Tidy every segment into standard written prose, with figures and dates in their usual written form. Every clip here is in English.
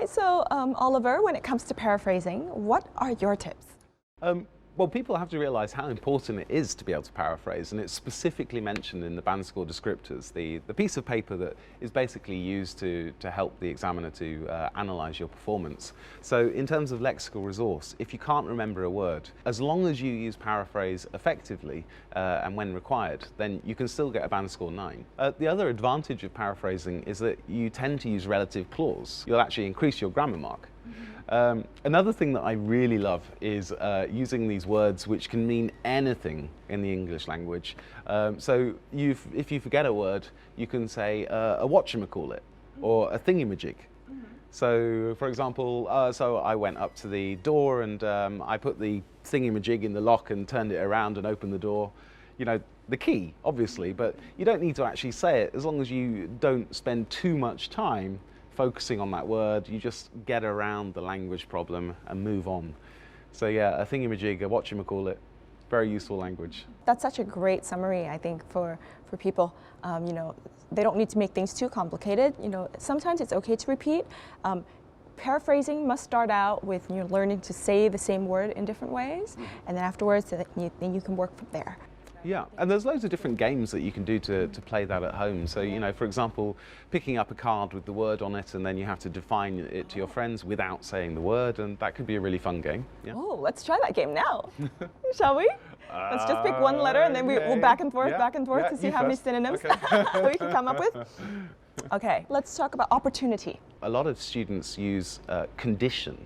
right, so Oliver, when it comes to paraphrasing, what are your tips? Well, people have to realise how important it is to be able to paraphrase, and it's specifically mentioned in the band score descriptors, the piece of paper that is basically used to help the examiner to analyse your performance. So in terms of lexical resource, if you can't remember a word, as long as you use paraphrase effectively and when required, then you can still get a band score 9. The other advantage of paraphrasing is that you tend to use relative clause. You'll actually increase your grammar mark. Another thing that I really love is using these words which can mean anything in the English language. So if you forget a word, you can say a whatchamacallit or a thingamajig. So for example, so I went up to the door and I put the thingamajig in the lock and turned it around and opened the door. You know, the key, obviously, but you don't need to actually say it as long as you don't spend too much time focusing on that word. You just get around the language problem and move on. So yeah, a thingamajig, a whatchamacallit, very useful language. That's such a great summary, I think, for people. You know, they don't need to make things too complicated. You know, sometimes it's okay to repeat. Paraphrasing must start out with learning to say the same word in different ways, and then afterwards, then you can work from there. Yeah, and there's loads of different games that you can do to play that at home. So, you know, for example, picking up a card with the word on it and then you have to define it to your friends without saying the word, and that could be a really fun game. Yeah. Oh, let's try that game now. Shall we? Let's just pick one letter and then we'll back and forth to see how many synonyms we can come up with. Okay, let's talk about opportunity. A lot of students use condition.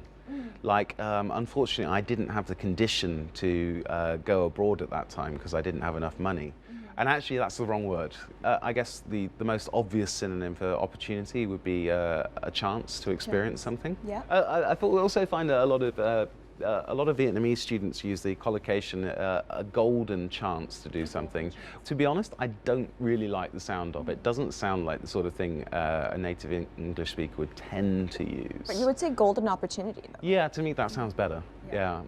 Like, unfortunately, I didn't have the condition to go abroad at that time because I didn't have enough money. And actually, that's the wrong word. I guess the most obvious synonym for opportunity would be a chance to experience something. Yeah. I thought we also find a lot of Vietnamese students use the collocation a golden chance to do something. To be honest, I don't really like the sound of it. It doesn't sound like the sort of thing a native English speaker would tend to use. But you would say golden opportunity, though. Yeah, to me that sounds better. Yeah.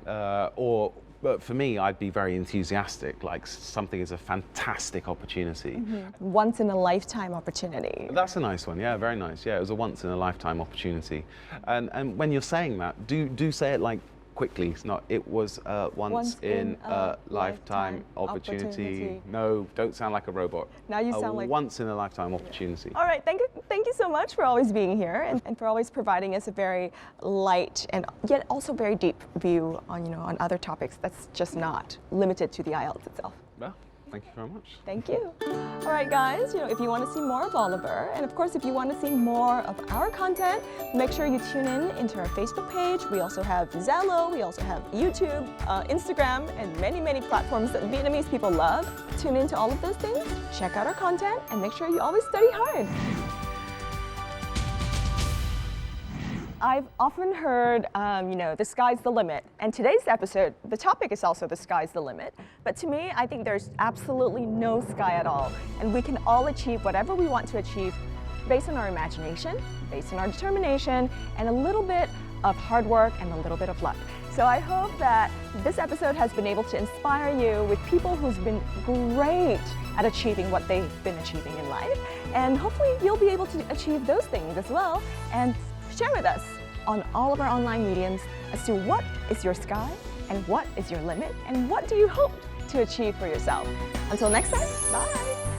But for me, I'd be very enthusiastic, like something is a fantastic opportunity. Once in a lifetime opportunity. That's a nice one, yeah, very nice. Yeah, it was a once in a lifetime opportunity. And when you're saying that, do say it like quickly. It's not, it was once in a lifetime opportunity. No, don't sound like a robot. Now you sound like once in a lifetime opportunity. All right, thank you so much for always being here and for always providing us a very light and yet also very deep view on on other topics that's just not limited to the IELTS itself. Well, thank you very much. Thank you. All right, guys, if you want to see more of Oliver, and of course, if you want to see more of our content, make sure you tune in into our Facebook page. We also have Zello, we also have YouTube, Instagram, and many, many platforms that Vietnamese people love. Tune into all of those things, check out our content, and make sure you always study hard. I've often heard, the sky's the limit. And today's episode, the topic is also the sky's the limit. But to me, I think there's absolutely no sky at all. And we can all achieve whatever we want to achieve based on our imagination, based on our determination, and a little bit of hard work and a little bit of luck. So I hope that this episode has been able to inspire you with people who's been great at achieving what they've been achieving in life. And hopefully you'll be able to achieve those things as well. And share with us on all of our online mediums as to what is your sky and what is your limit and what do you hope to achieve for yourself. Until next time, bye!